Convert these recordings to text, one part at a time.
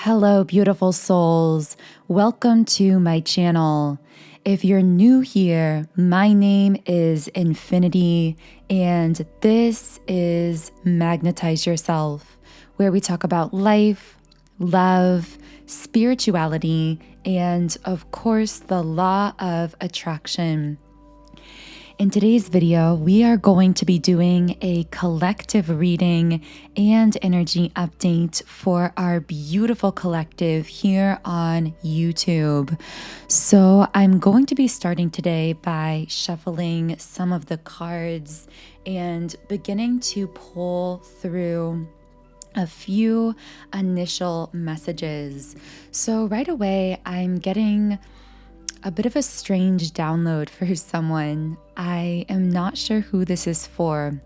Hello, beautiful souls. Welcome to my channel. If you're new here, my name is Infinity, and this is Magnetize Yourself, where we talk about life, love, spirituality, and of course, the law of attraction. In today's video, we are going to be doing a collective reading and energy update for our beautiful collective here on YouTube. So I'm going to be starting today by shuffling some of the cards and beginning to pull through a few initial messages. So right away, I'm getting a bit of a strange download for someone. I am not sure who this is for,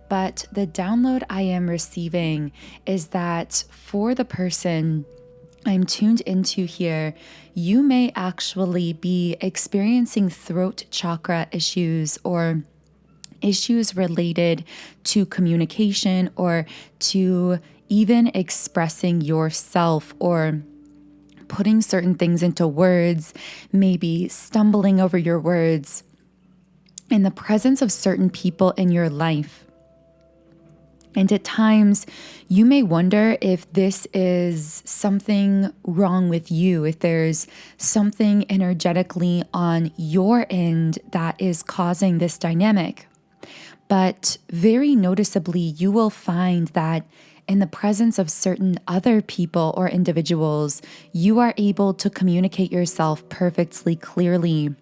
but the download I am receiving is that for the person I'm tuned into here, you may actually be experiencing throat chakra issues or issues related to communication or to even expressing yourself or putting certain things into words, maybe stumbling over your words in the presence of certain people in your life. And at times, you may wonder if this is something wrong with you, if there's something energetically on your end that is causing this dynamic. But very noticeably, you will find that in the presence of certain other people or individuals, you are able to communicate yourself perfectly clearly.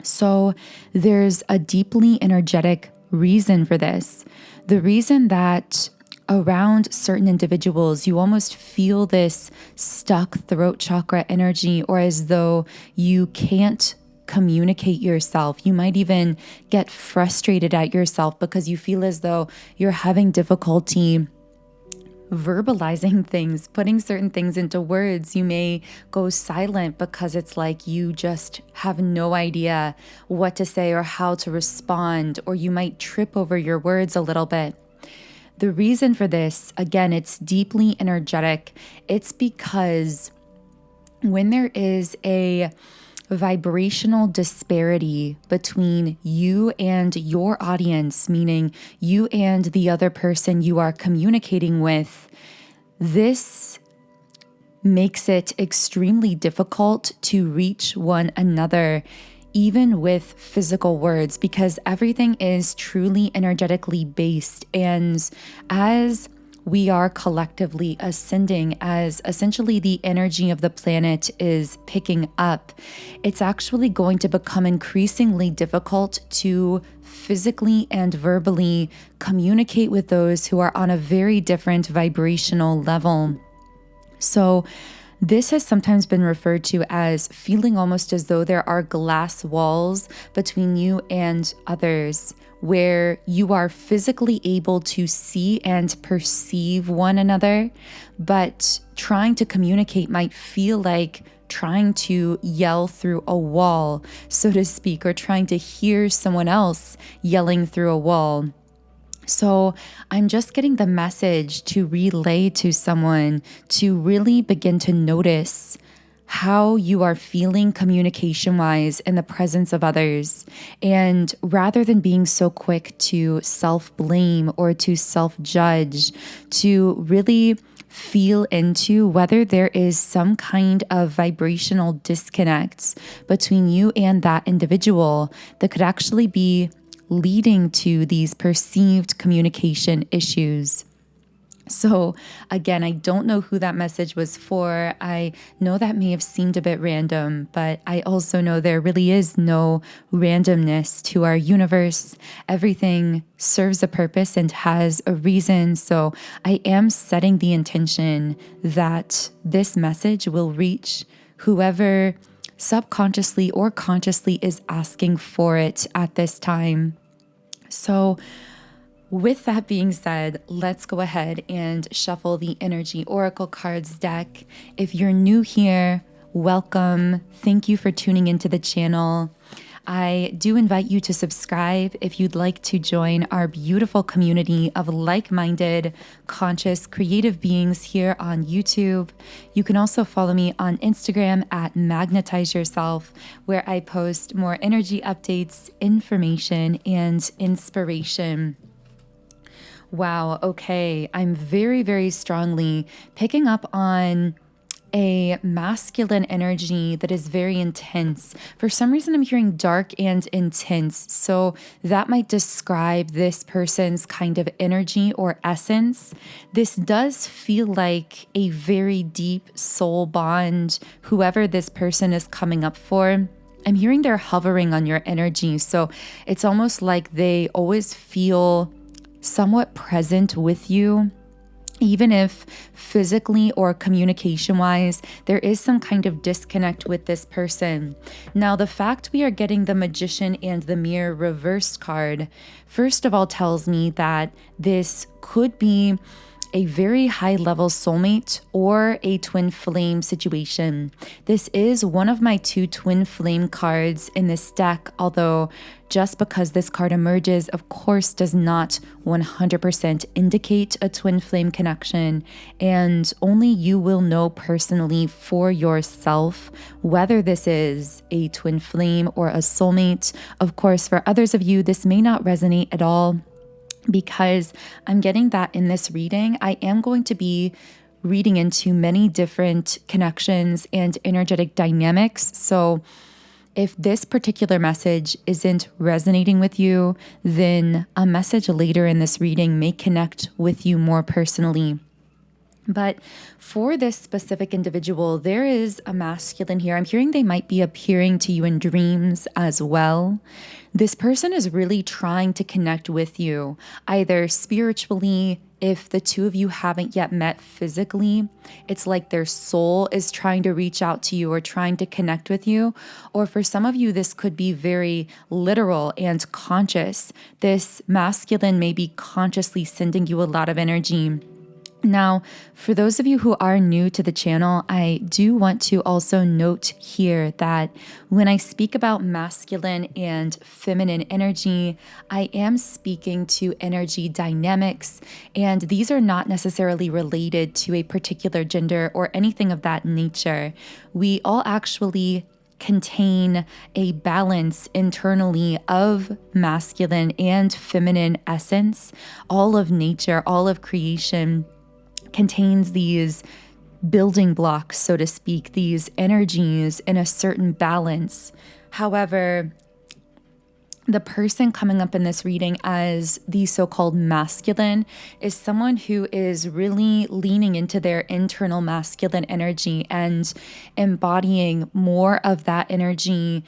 So there's a deeply energetic reason for this. The reason that around certain individuals, you almost feel this stuck throat chakra energy, or as though you can't communicate yourself. You might even get frustrated at yourself because you feel as though you're having difficulty verbalizing things, putting certain things into words. You may go silent because it's like you just have no idea what to say or how to respond, or you might trip over your words a little bit. The reason for this, again, it's deeply energetic. It's because when there is a vibrational disparity between you and your audience, meaning you and the other person you are communicating with, this makes it extremely difficult to reach one another, even with physical words, because everything is truly energetically based. And as we are collectively ascending, as essentially the energy of the planet is picking up, it's actually going to become increasingly difficult to physically and verbally communicate with those who are on a very different vibrational level. So this has sometimes been referred to as feeling almost as though there are glass walls between you and others, where you are physically able to see and perceive one another, but trying to communicate might feel like trying to yell through a wall, so to speak, or trying to hear someone else yelling through a wall. So I'm just getting the message to relay to someone to really begin to notice how you are feeling communication-wise in the presence of others. And rather than being so quick to self-blame or to self-judge, to really feel into whether there is some kind of vibrational disconnect between you and that individual that could actually be leading to these perceived communication issues. So again, I don't know who that message was for. I know that may have seemed a bit random, but I also know there really is no randomness to our universe. Everything serves a purpose and has a reason. So I am setting the intention that this message will reach whoever subconsciously or consciously is asking for it at this time. So with that being said, let's go ahead and shuffle the Energy Oracle cards deck. If you're new here, welcome. Thank you for tuning into the channel. I do invite you to subscribe if you'd like to join our beautiful community of like-minded, conscious, creative beings here on YouTube. You can also follow me on Instagram at Magnetize Yourself, where I post more energy updates, information, and inspiration. Wow, okay. I'm very, very strongly picking up on a masculine energy that is very intense. For some reason, I'm hearing dark and intense. So that might describe this person's kind of energy or essence. This does feel like a very deep soul bond, whoever this person is coming up for. I'm hearing they're hovering on your energy. So it's almost like they always feel somewhat present with you, even if physically or communication-wise, there is some kind of disconnect with this person. Now, the fact we are getting the Magician and the Mirror reversed card, first of all, tells me that this could be a very high-level soulmate or a twin flame situation. This is one of my 2 twin flame cards in this deck, although just because this card emerges, of course, does not 100% indicate a twin flame connection, and only you will know personally for yourself whether this is a twin flame or a soulmate. Of course, for others of you, this may not resonate at all, because I'm getting that in this reading, I am going to be reading into many different connections and energetic dynamics. So if this particular message isn't resonating with you, then a message later in this reading may connect with you more personally. But for this specific individual, there is a masculine here. I'm hearing they might be appearing to you in dreams as well. This person is really trying to connect with you, either spiritually. If the two of you haven't yet met physically, it's like their soul is trying to reach out to you or trying to connect with you. Or for some of you, this could be very literal and conscious. This masculine may be consciously sending you a lot of energy. Now, for those of you who are new to the channel, I do want to also note here that when I speak about masculine and feminine energy, I am speaking to energy dynamics, and these are not necessarily related to a particular gender or anything of that nature. We all actually contain a balance internally of masculine and feminine essence. All of nature, all of creation contains these building blocks, so to speak, these energies in a certain balance. However, the person coming up in this reading as the so-called masculine is someone who is really leaning into their internal masculine energy and embodying more of that energy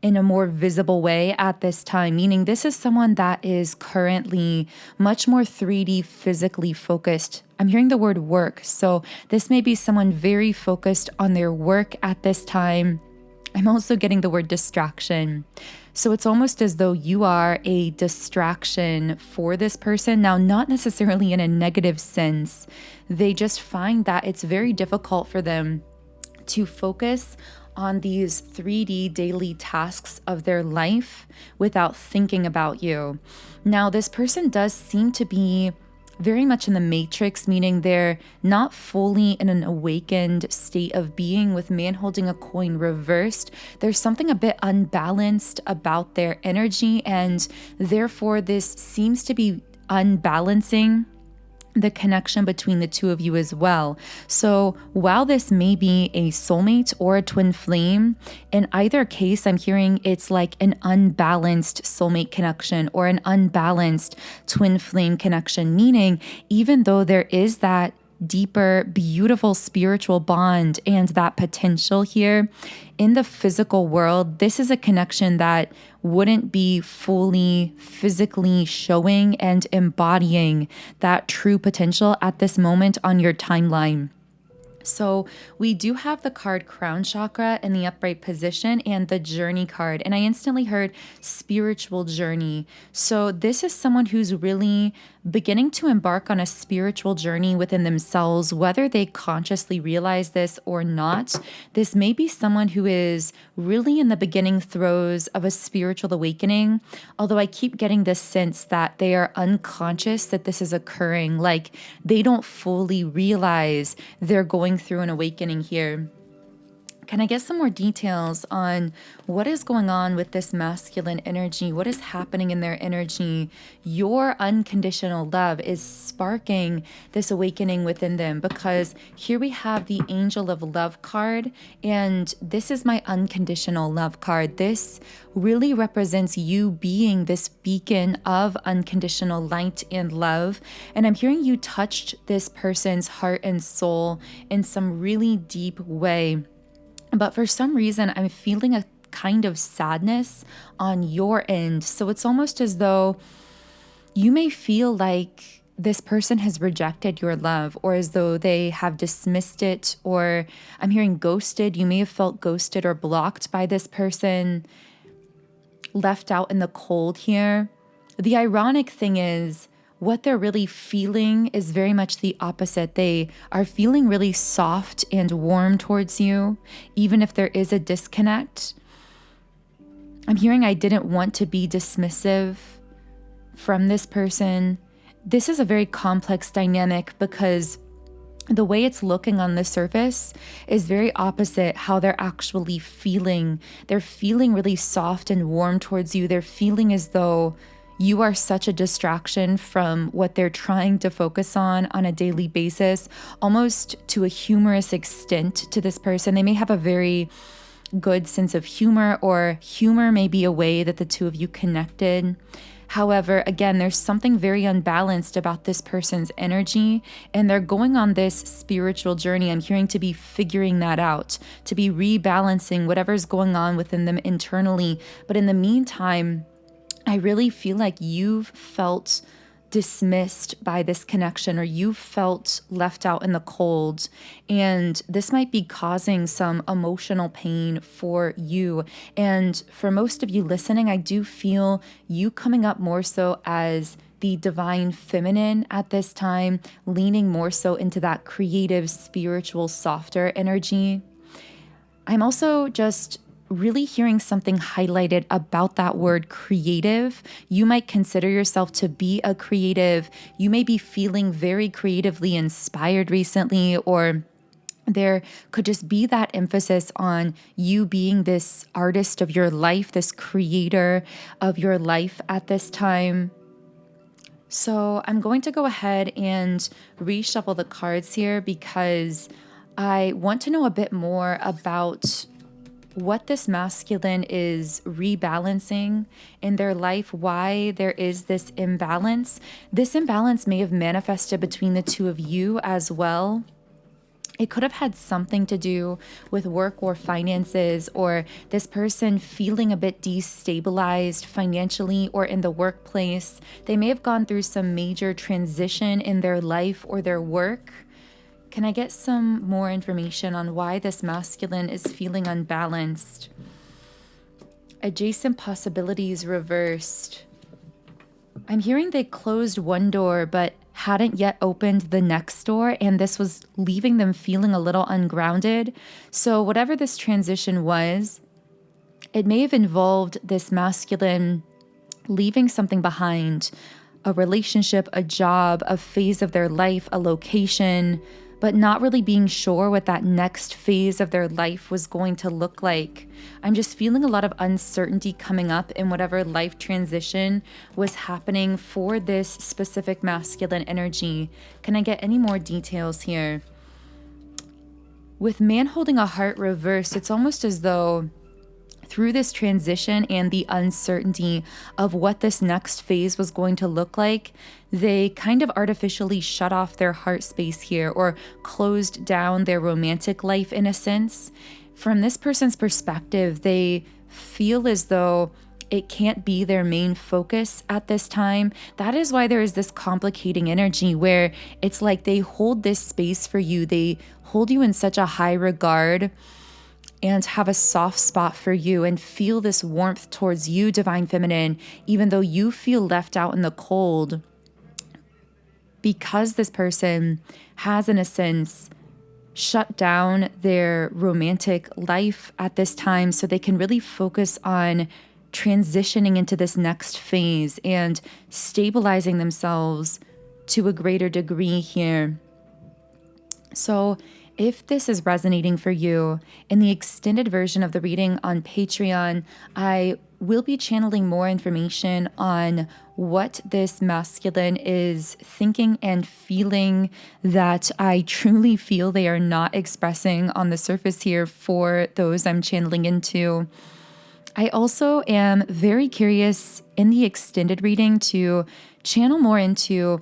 in a more visible way at this time, meaning this is someone that is currently much more 3D physically focused. I'm hearing the word work, so this may be someone very focused on their work at this time. I'm also getting the word distraction. So it's almost as though you are a distraction for this person. Now, not necessarily in a negative sense. They just find that it's very difficult for them to focus on these 3D daily tasks of their life without thinking about you. Now, this person does seem to be very much in the matrix, meaning they're not fully in an awakened state of being. With man holding a coin reversed, there's something a bit unbalanced about their energy, and therefore this seems to be unbalancing the connection between the two of you as well. So while this may be a soulmate or a twin flame, in either case, I'm hearing it's like an unbalanced soulmate connection or an unbalanced twin flame connection, meaning even though there is that deeper, beautiful spiritual bond and that potential here in the physical world, this is a connection that wouldn't be fully physically showing and embodying that true potential at this moment on your timeline. So we do have the card Crown Chakra in the upright position and the Journey card. And I instantly heard spiritual journey. So this is someone who's really beginning to embark on a spiritual journey within themselves, whether they consciously realize this or not. This may be someone who is really in the beginning throes of a spiritual awakening, although I keep getting this sense that they are unconscious that this is occurring, like they don't fully realize they're going through an awakening here. Can I get some more details on what is going on with this masculine energy? What is happening in their energy? Your unconditional love is sparking this awakening within them, because here we have the Angel of Love card, and this is my unconditional love card. This really represents you being this beacon of unconditional light and love. And I'm hearing you touched this person's heart and soul in some really deep way. But for some reason, I'm feeling a kind of sadness on your end. So it's almost as though you may feel like this person has rejected your love, or as though they have dismissed it, or I'm hearing ghosted. You may have felt ghosted or blocked by this person, left out in the cold here. The ironic thing is, what they're really feeling is very much the opposite. They are feeling really soft and warm towards you, even if there is a disconnect. I'm hearing I didn't want to be dismissive from this person. This is a very complex dynamic, because the way it's looking on the surface is very opposite how they're actually feeling. They're feeling really soft and warm towards you. They're feeling as though you are such a distraction from what they're trying to focus on a daily basis, almost to a humorous extent to this person. They may have a very good sense of humor, or humor may be a way that the two of you connected. However, again, there's something very unbalanced about this person's energy, and they're going on this spiritual journey. I'm hearing to be figuring that out, to be rebalancing whatever's going on within them internally. But in the meantime, I really feel like you've felt dismissed by this connection, or you felt left out in the cold, and this might be causing some emotional pain for you. And for most of you listening, I do feel you coming up more so as the divine feminine at this time, leaning more so into that creative, spiritual, softer energy. I'm also just really hearing something highlighted about that word creative. You might consider yourself to be a creative. You may be feeling very creatively inspired recently, or there could just be that emphasis on you being this artist of your life, this creator of your life at this time. So I'm going to go ahead and reshuffle the cards here, because I want to know a bit more about what this masculine is rebalancing in their life, why there is this imbalance. This imbalance may have manifested between the two of you as well. It could have had something to do with work or finances, or this person feeling a bit destabilized financially or in the workplace. They may have gone through some major transition in their life or their work. Can I get some more information on why this masculine is feeling unbalanced? Adjacent possibilities reversed. I'm hearing they closed one door but hadn't yet opened the next door, and this was leaving them feeling a little ungrounded. So whatever this transition was, it may have involved this masculine leaving something behind, a relationship, a job, a phase of their life, a location, but not really being sure what that next phase of their life was going to look like. I'm just feeling a lot of uncertainty coming up in whatever life transition was happening for this specific masculine energy. Can I get any more details here? With man holding a heart reversed, it's almost as though through this transition and the uncertainty of what this next phase was going to look like, they kind of artificially shut off their heart space here, or closed down their romantic life in a sense. From this person's perspective, they feel as though it can't be their main focus at this time. That is why there is this complicating energy where it's like they hold this space for you. They hold you in such a high regard and have a soft spot for you and feel this warmth towards you, Divine Feminine, even though you feel left out in the cold, because this person has, in a sense, shut down their romantic life at this time so they can really focus on transitioning into this next phase and stabilizing themselves to a greater degree here. So if this is resonating for you, in the extended version of the reading on Patreon, I will be channeling more information on what this masculine is thinking and feeling that I truly feel they are not expressing on the surface here for those I'm channeling into. I also am very curious in the extended reading to channel more into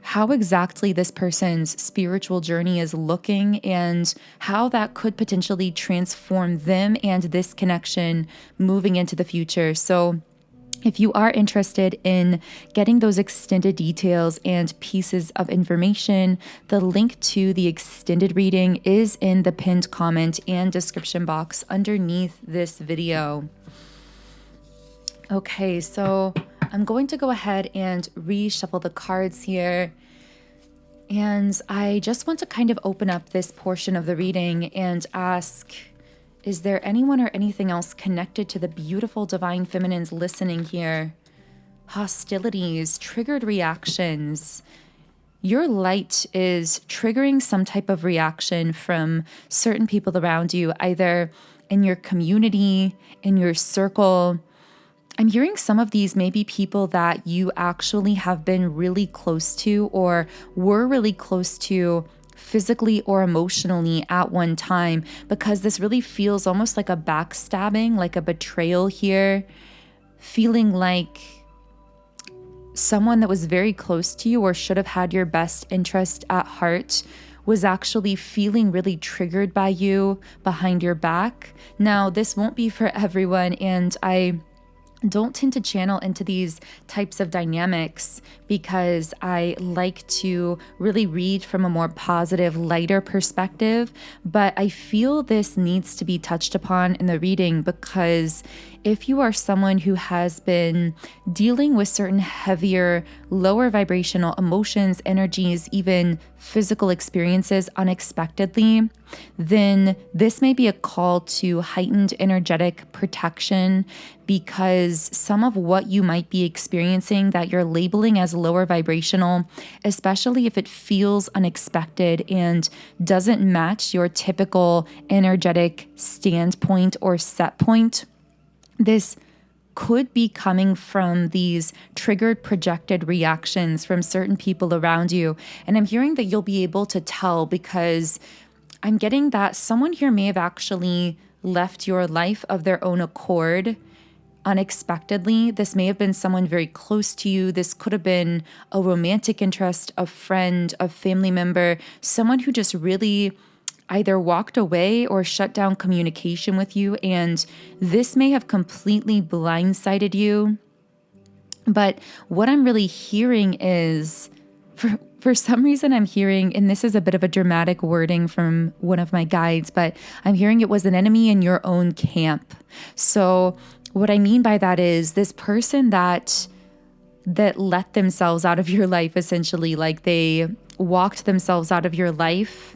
how exactly this person's spiritual journey is looking and how that could potentially transform them and this connection moving into the future. So if you are interested in getting those extended details and pieces of information, the link to the extended reading is in the pinned comment and description box underneath this video. Okay, so I'm going to go ahead and reshuffle the cards here. And I just want to kind of open up this portion of the reading and ask, is there anyone or anything else connected to the beautiful Divine Feminines listening here? Hostilities, triggered reactions. Your light is triggering some type of reaction from certain people around you, either in your community, in your circle. I'm hearing some of these may be people that you actually have been really close to or were really close to physically or emotionally at one time, because this really feels almost like a backstabbing, like a betrayal here, feeling like someone that was very close to you or should have had your best interest at heart was actually feeling really triggered by you behind your back. Now, this won't be for everyone, and I don't tend to channel into these types of dynamics because I like to really read from a more positive, lighter perspective. But I feel this needs to be touched upon in the reading because if you are someone who has been dealing with certain heavier, lower vibrational emotions, energies, even physical experiences unexpectedly, then this may be a call to heightened energetic protection, because some of what you might be experiencing that you're labeling as lower vibrational, especially if it feels unexpected and doesn't match your typical energetic standpoint or set point, this could be coming from these triggered projected reactions from certain people around you. And I'm hearing that you'll be able to tell, because I'm getting that someone here may have actually left your life of their own accord unexpectedly. This may have been someone very close to you. This could have been a romantic interest, a friend, a family member, someone who just really either walked away or shut down communication with you. And this may have completely blindsided you. But what I'm really hearing is, for some reason I'm hearing, and this is a bit of a dramatic wording from one of my guides, but I'm hearing it was an enemy in your own camp. So what I mean by that is this person that let themselves out of your life, essentially, like they walked themselves out of your life,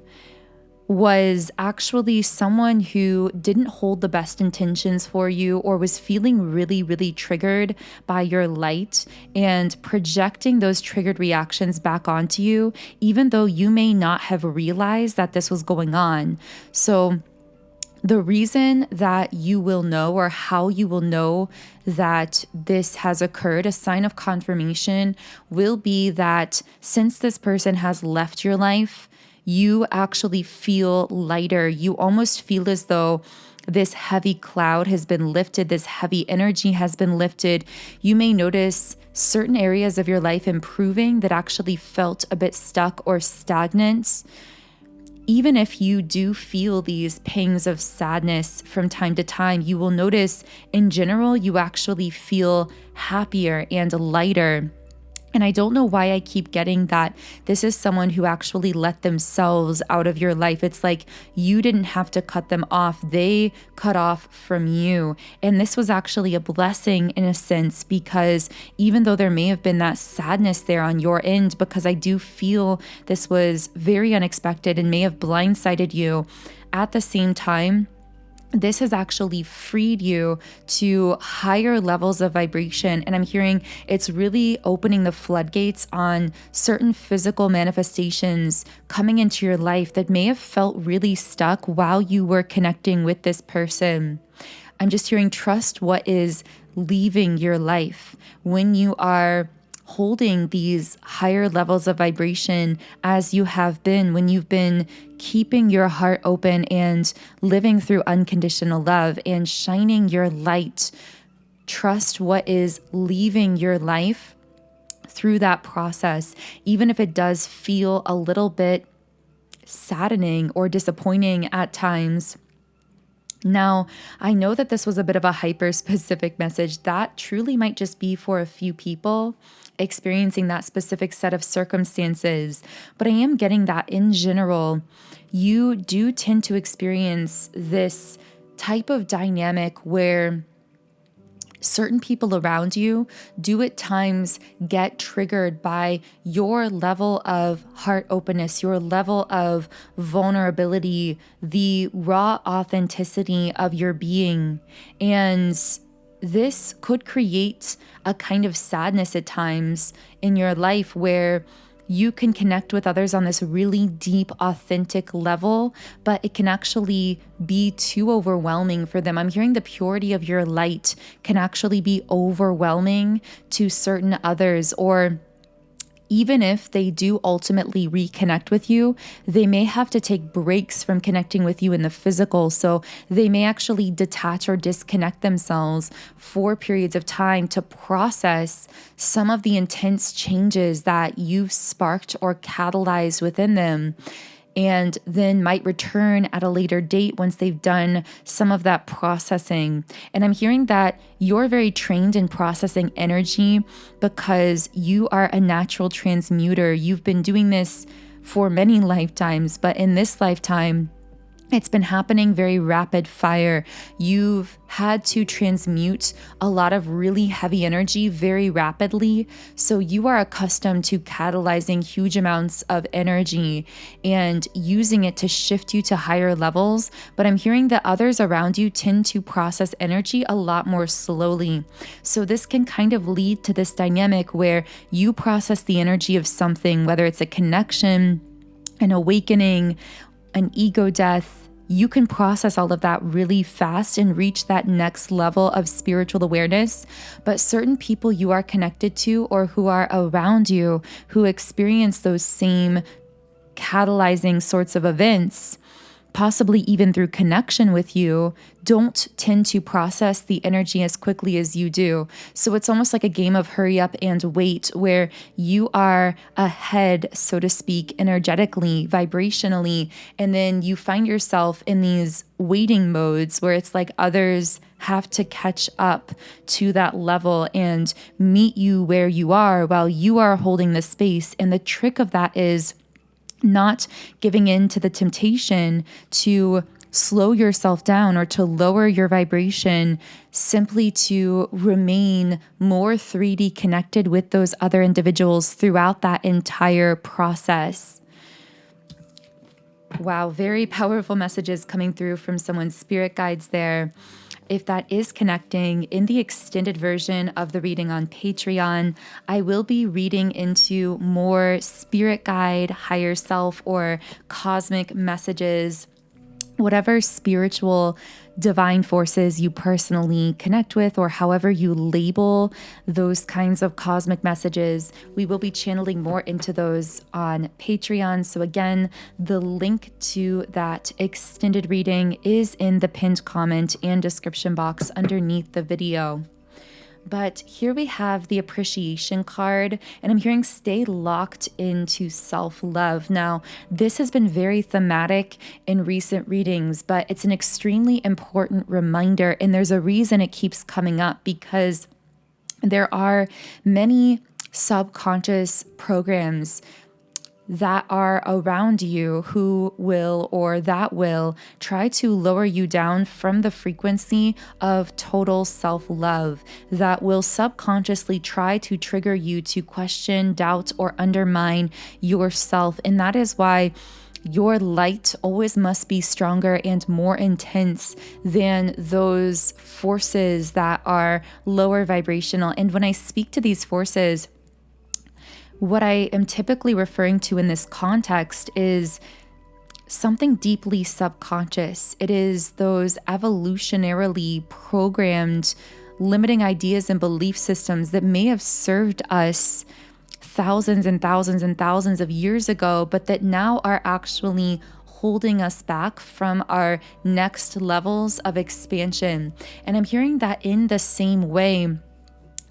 was actually someone who didn't hold the best intentions for you or was feeling really, really triggered by your light and projecting those triggered reactions back onto you, even though you may not have realized that this was going on. So the reason that you will know, or how you will know that this has occurred, a sign of confirmation, will be that since this person has left your life, you actually feel lighter. You almost feel as though this heavy cloud has been lifted, this heavy energy has been lifted. You may notice certain areas of your life improving that actually felt a bit stuck or stagnant. even if you do feel these pangs of sadness from time to time, you will notice in general, you actually feel happier and lighter. And I don't know why I keep getting that this is someone who actually let themselves out of your life. It's like you didn't have to cut them off. They cut off from you. And this was actually a blessing in a sense, because even though there may have been that sadness there on your end, because I do feel this was very unexpected and may have blindsided you, at the same time, this has actually freed you to higher levels of vibration. And I'm hearing it's really opening the floodgates on certain physical manifestations coming into your life that may have felt really stuck while you were connecting with this person. I'm just hearing trust what is leaving your life when you are holding these higher levels of vibration as you have been, when you've been keeping your heart open and living through unconditional love and shining your light. Trust what is leaving your life through that process, even if it does feel a little bit saddening or disappointing at times. Now, I know that this was a bit of a hyper-specific message. That truly might just be for a few people experiencing that specific set of circumstances. But I am getting that in general, you do tend to experience this type of dynamic where certain people around you do at times get triggered by your level of heart openness, your level of vulnerability, the raw authenticity of your being. And this could create a kind of sadness at times in your life where you can connect with others on this really deep, authentic level, but it can actually be too overwhelming for them. I'm hearing the purity of your light can actually be overwhelming to certain others, or even if they do ultimately reconnect with you, they may have to take breaks from connecting with you in the physical. So they may actually detach or disconnect themselves for periods of time to process some of the intense changes that you've sparked or catalyzed within them, and then might return at a later date once they've done some of that processing. And I'm hearing that you're very trained in processing energy because you are a natural transmuter. You've been doing this for many lifetimes, but in this lifetime, it's been happening very rapid fire. You've had to transmute a lot of really heavy energy very rapidly. So you are accustomed to catalyzing huge amounts of energy and using it to shift you to higher levels. But I'm hearing that others around you tend to process energy a lot more slowly. So this can kind of lead to this dynamic where you process the energy of something, whether it's a connection, an awakening, an ego death. You can process all of that really fast and reach that next level of spiritual awareness. But certain people you are connected to or who are around you who experience those same catalyzing sorts of events, possibly even through connection with you, don't tend to process the energy as quickly as you do. So it's almost like a game of hurry up and wait, where you are ahead, so to speak, energetically, vibrationally, and then you find yourself in these waiting modes where it's like others have to catch up to that level and meet you where you are while you are holding the space. And the trick of that is not giving in to the temptation to slow yourself down or to lower your vibration, simply to remain more 3D connected with those other individuals throughout that entire process. Wow, very powerful messages coming through from someone's spirit guides there. If that is connecting, in the extended version of the reading on Patreon, I will be reading into more spirit guide, higher self, or cosmic messages, whatever spiritual divine forces you personally connect with, or however you label those kinds of cosmic messages. We will be channeling more into those on Patreon. So again, the link to that extended reading is in the pinned comment and description box underneath the video. But here we have the appreciation card, and I'm hearing stay locked into self-love. Now, this has been very thematic in recent readings, but it's an extremely important reminder, and there's a reason it keeps coming up, because there are many subconscious programs that are around you who will, or that will, try to lower you down from the frequency of total self-love, that will subconsciously try to trigger you to question, doubt, or undermine yourself. And that is why your light always must be stronger and more intense than those forces that are lower vibrational. And when I speak to these forces, what I am typically referring to in this context is something deeply subconscious. It is those evolutionarily programmed limiting ideas and belief systems that may have served us thousands and thousands and thousands of years ago, but that now are actually holding us back from our next levels of expansion. And I'm hearing that in the same way,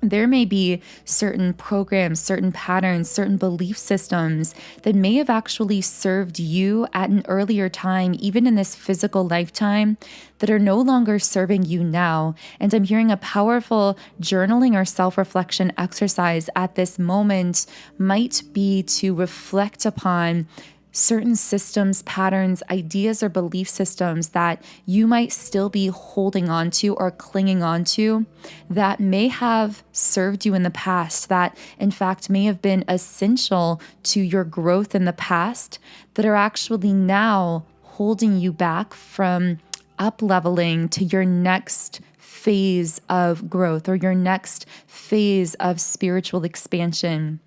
there may be certain programs, certain patterns, certain belief systems that may have actually served you at an earlier time, even in this physical lifetime, that are no longer serving you now. And I'm hearing a powerful journaling or self-reflection exercise at this moment might be to reflect upon certain systems, patterns, ideas, or belief systems that you might still be holding on to or clinging on to that may have served you in the past, that in fact may have been essential to your growth in the past, that are actually now holding you back from up-leveling to your next phase of growth or your next phase of spiritual expansion.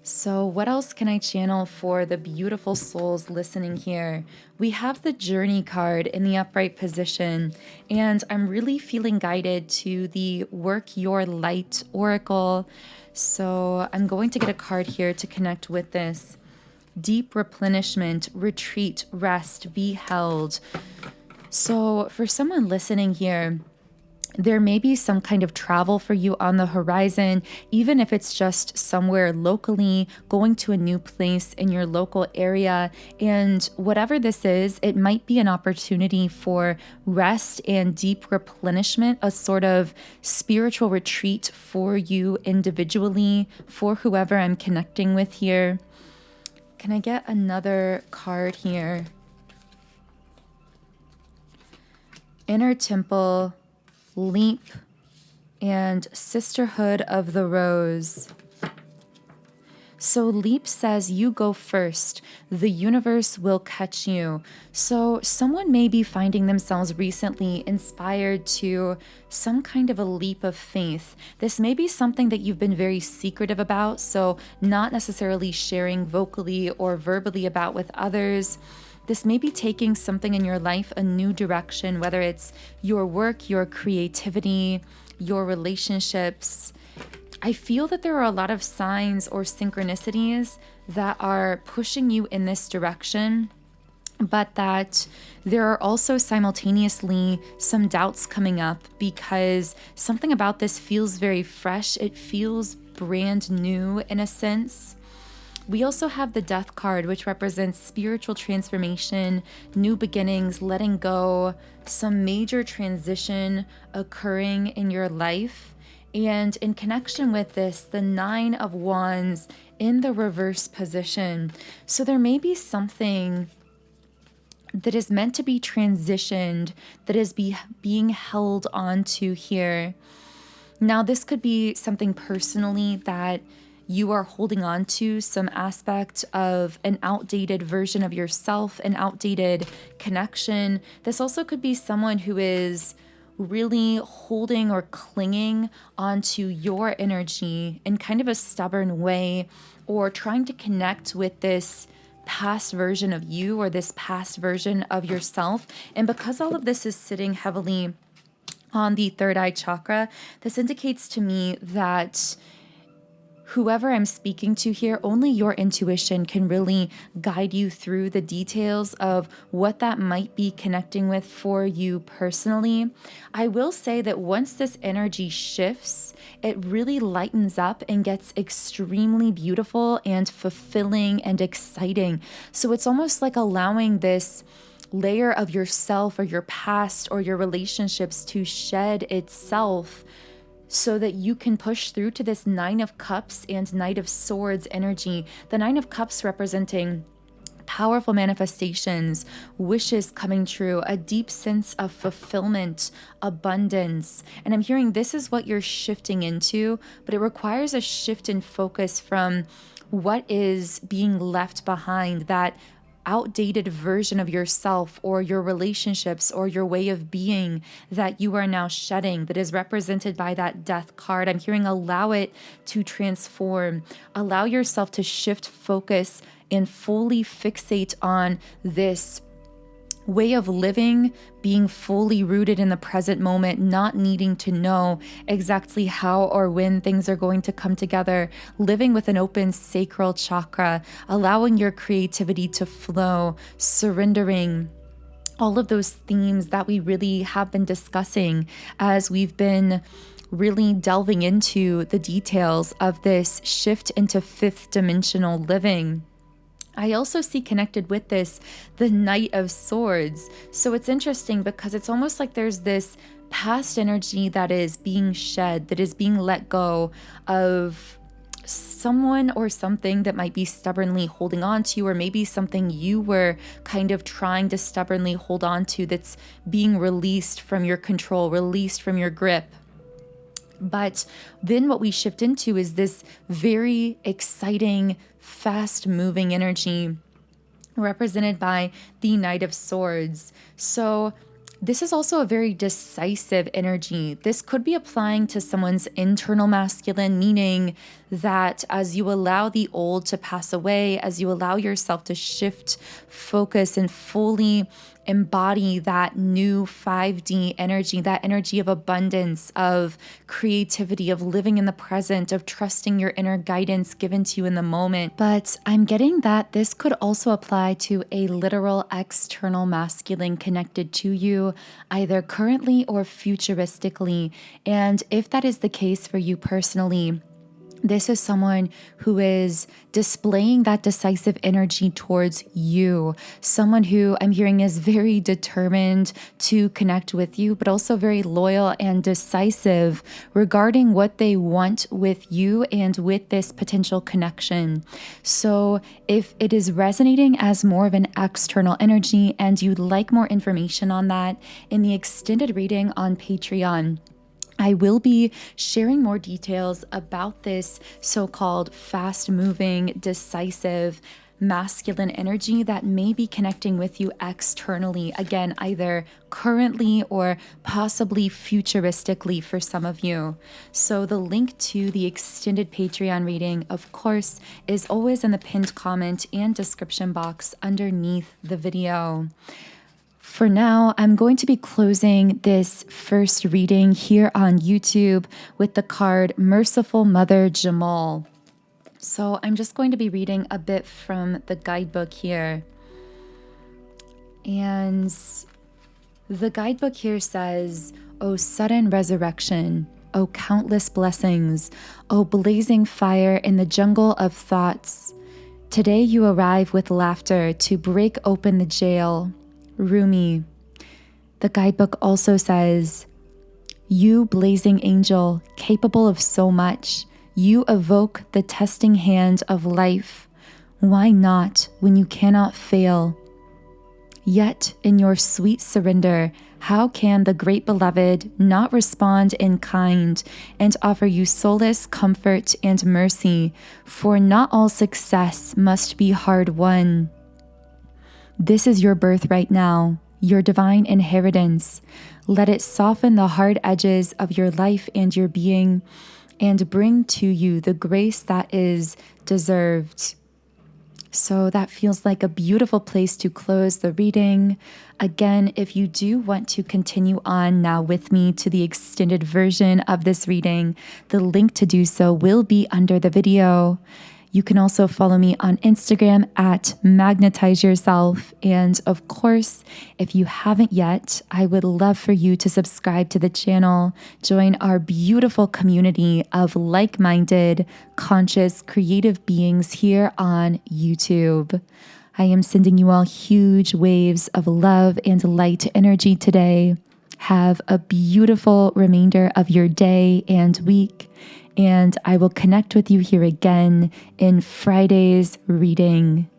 So what else can I channel for the beautiful souls listening here? We have the Journey card in the upright position, and I'm really feeling guided to the Work Your Light Oracle. So I'm going to get a card here to connect with this. Deep replenishment, retreat, rest, be held. So for someone listening here, there may be some kind of travel for you on the horizon, even if it's just somewhere locally, going to a new place in your local area. And whatever this is, it might be an opportunity for rest and deep replenishment, a sort of spiritual retreat for you individually, for whoever I'm connecting with here. Can I get another card here? Inner Temple, Leap, and Sisterhood of the Rose. So Leap says you go first. The universe will catch you. So someone may be finding themselves recently inspired to some kind of a leap of faith. This may be something that you've been very secretive about, so not necessarily sharing vocally or verbally about with others. This may be taking something in your life a new direction, whether it's your work, your creativity, your relationships. I feel that there are a lot of signs or synchronicities that are pushing you in this direction, but that there are also simultaneously some doubts coming up because something about this feels very fresh. It feels brand new in a sense. We also have the Death card, which represents spiritual transformation, new beginnings, letting go, some major transition occurring in your life. And in connection with this, the 9 of Wands in the reverse position. So there may be something that is meant to be transitioned, that is being held onto here. Now, this could be something personally that you are holding on to, some aspect of an outdated version of yourself, an outdated connection. This also could be someone who is really holding or clinging onto your energy in kind of a stubborn way, or trying to connect with this past version of you or this past version of yourself. And because all of this is sitting heavily on the third eye chakra, this indicates to me that whoever I'm speaking to here, only your intuition can really guide you through the details of what that might be connecting with for you personally. I will say that once this energy shifts, it really lightens up and gets extremely beautiful and fulfilling and exciting. So it's almost like allowing this layer of yourself or your past or your relationships to shed itself, so that you can push through to this Nine of Cups and Knight of Swords energy. The Nine of Cups representing powerful manifestations, wishes coming true, a deep sense of fulfillment, abundance. And I'm hearing this is what you're shifting into, but it requires a shift in focus from what is being left behind, that outdated version of yourself or your relationships or your way of being that you are now shedding, that is represented by that Death card. I'm hearing allow it to transform. Allow yourself to shift focus and fully fixate on this way of living, being fully rooted in the present moment, not needing to know exactly how or when things are going to come together, living with an open sacral chakra, allowing your creativity to flow, surrendering. All of those themes that we really have been discussing as we've been really delving into the details of this shift into fifth dimensional living. I also see connected with this the Knight of Swords. So it's interesting because it's almost like there's this past energy that is being shed, that is being let go of someone or something that might be stubbornly holding on to, or maybe something you were kind of trying to stubbornly hold on to that's being released from your control, released from your grip. But then what we shift into is this very exciting, fast-moving energy represented by the Knight of Swords. So this is also a very decisive energy. This could be applying to someone's internal masculine, meaning that as you allow the old to pass away, as you allow yourself to shift focus and fully embody that new 5D energy, that energy of abundance, of creativity, of living in the present, of trusting your inner guidance given to you in the moment. But I'm getting that this could also apply to a literal external masculine connected to you, either currently or futuristically. And if that is the case for you personally, this is someone who is displaying that decisive energy towards you. Someone who I'm hearing is very determined to connect with you, but also very loyal and decisive regarding what they want with you and with this potential connection. So if it is resonating as more of an external energy and you'd like more information on that, in the extended reading on Patreon, I will be sharing more details about this so-called fast-moving, decisive, masculine energy that may be connecting with you externally, again, either currently or possibly futuristically for some of you. So the link to the extended Patreon reading, of course, is always in the pinned comment and description box underneath the video. For now, I'm going to be closing this first reading here on YouTube with the card Merciful Mother Jamal. So I'm just going to be reading a bit from the guidebook here. And the guidebook here says, "O sudden resurrection, O countless blessings, O blazing fire in the jungle of thoughts. Today you arrive with laughter to break open the jail. Rumi." The guidebook also says, "You blazing angel, capable of so much, you evoke the testing hand of life. Why not when you cannot fail? Yet in your sweet surrender, how can the great beloved not respond in kind and offer you solace, comfort, and mercy? For not all success must be hard won. This is your birthright now, your divine inheritance. Let it soften the hard edges of your life and your being, and bring to you the grace that is deserved. So that feels like a beautiful place to close the reading. Again, if you do want to continue on now with me to the extended version of this reading, the link to do so will be under the video. You can also follow me on Instagram at Magnetize Yourself. And of course, if you haven't yet, I would love for you to subscribe to the channel, join our beautiful community of like-minded, conscious, creative beings here on YouTube. I am sending you all huge waves of love and light energy today. Have a beautiful remainder of your day and week. And I will connect with you here again in Friday's reading.